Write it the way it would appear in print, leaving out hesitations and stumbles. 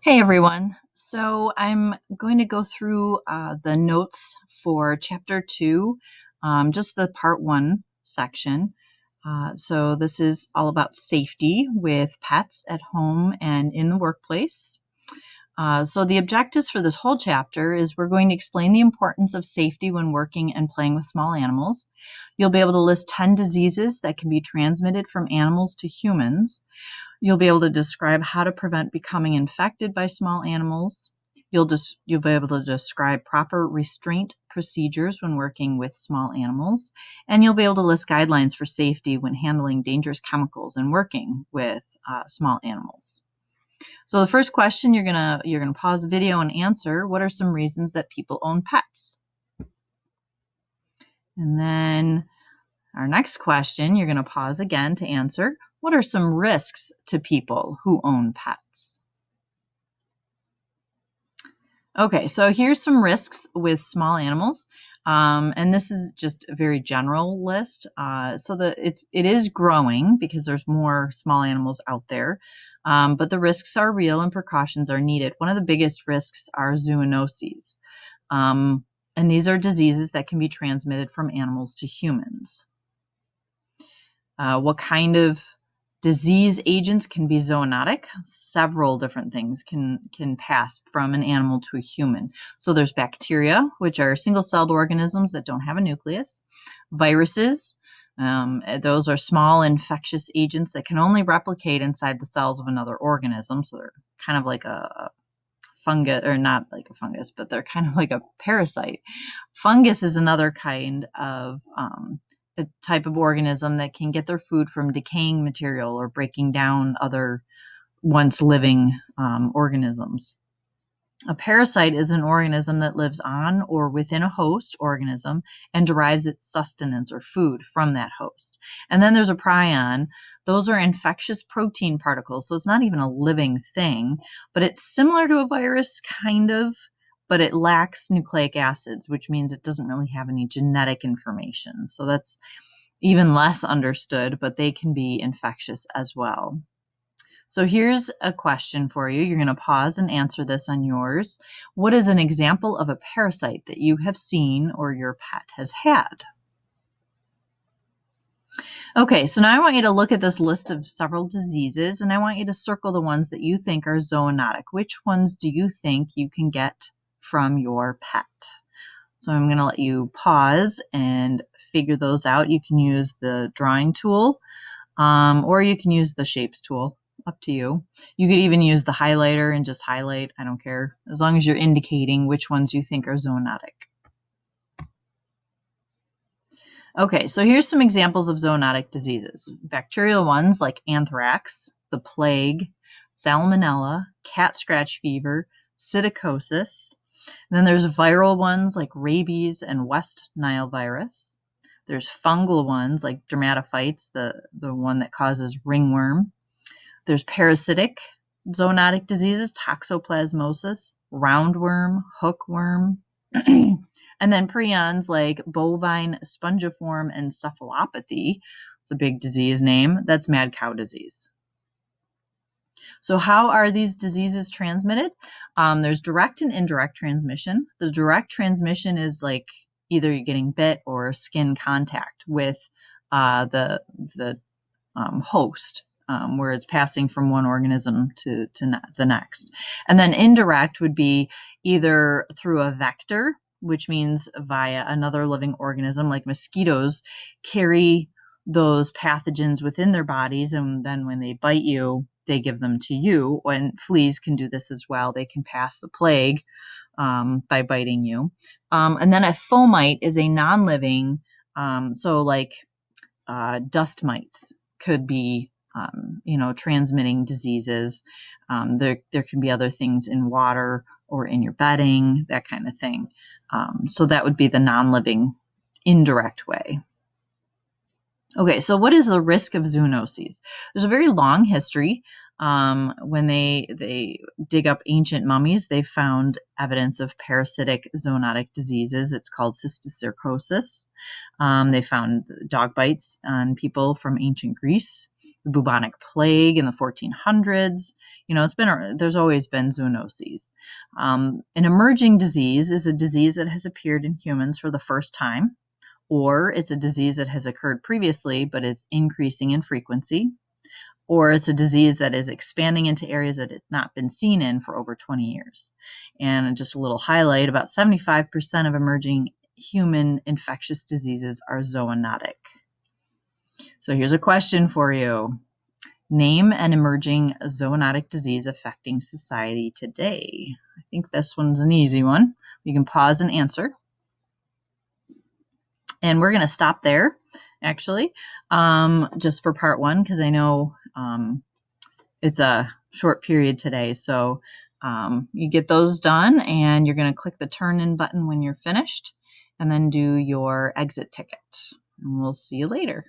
Hey everyone. So I'm going to go through the notes for chapter 2, just the part 1 section. So this is all about safety with pets at home and in the workplace. So the objectives for this whole chapter is we're going to explain the importance of safety when working and playing with small animals. You'll be able to list 10 diseases that can be transmitted from animals to humans. You'll be able to describe how to prevent becoming infected by small animals. You'll be able to describe proper restraint procedures when working with small animals, and you'll be able to list guidelines for safety when handling dangerous chemicals and working with small animals. So the first question you're gonna pause the video and answer: what are some reasons that people own pets? And then our next question, you're gonna pause again to answer: what are some risks to people who own pets? Okay, so here's some risks with small animals. And this is just a very general list. It is growing because there's more small animals out there, but the risks are real and precautions are needed. One of the biggest risks are zoonoses, um, and these are diseases that can be transmitted from animals to humans. What kind of disease agents can be zoonotic? Several different things can pass from an animal to a human. So there's bacteria, which are single-celled organisms that don't have a nucleus. Viruses, those are small infectious agents that can only replicate inside the cells of another organism. So they're kind of like a fungus, or not like a fungus, but they're kind of like a parasite. Fungus is another kind of a type of organism that can get their food from decaying material or breaking down other once living organisms. A parasite is an organism that lives on or within a host organism and derives its sustenance or food from that host. And then there's a prion. Those are infectious protein particles. So it's not even a living thing, but it's similar to a virus, kind of, but it lacks nucleic acids, which means it doesn't really have any genetic information. So that's even less understood, but they can be infectious as well. So here's a question for you. You're going to pause and answer this on yours. What is an example of a parasite that you have seen or your pet has had? Okay, so now I want you to look at this list of several diseases, and I want you to circle the ones that you think are zoonotic. Which ones do you think you can get from your pet? So I'm going to let you pause and figure those out. You can use the drawing tool, or you can use the shapes tool. Up to you. You could even use the highlighter and just highlight. I don't care, as long as you're indicating which ones you think are zoonotic. Okay, so here's some examples of zoonotic diseases. Bacterial ones like anthrax, the plague, salmonella, cat scratch fever, psittacosis. And then there's viral ones like rabies and West Nile virus. There's fungal ones like dermatophytes, the one that causes ringworm. There's parasitic zoonotic diseases, toxoplasmosis, roundworm, hookworm, and then prions like bovine spongiform encephalopathy. It's a big disease name. That's mad cow disease. So how are these diseases transmitted? There's direct and indirect transmission. The direct transmission is like either you're getting bit or skin contact with the host, where it's passing from one organism to the next. And then indirect would be either through a vector, which means via another living organism, like mosquitoes carry those pathogens within their bodies, and then when they bite you, they give them to you. And fleas can do this as well. They can pass the plague by biting you. And then a fomite is a non-living, so like dust mites could be, transmitting diseases. There can be other things in water or in your bedding, that kind of thing. So that would be the non-living indirect way. Okay, so what is the risk of zoonoses? There's a very long history. When they dig up ancient mummies, they found evidence of parasitic zoonotic diseases. It's called cysticercosis. They found dog bites on people from ancient Greece. the bubonic plague in the 1400s. There's always been zoonoses. An emerging disease is a disease that has appeared in humans for the first time, or it's a disease that has occurred previously but is increasing in frequency, or it's a disease that is expanding into areas that it's not been seen in for over 20 years. And just a little highlight, about 75% of emerging human infectious diseases are zoonotic. So here's a question for you. Name an emerging zoonotic disease affecting society today. I think this one's an easy one. You can pause and answer. And we're going to stop there, actually, just for part one, because I know it's a short period today. So you get those done, and you're going to click the turn in button when you're finished, and then do your exit ticket. And we'll see you later.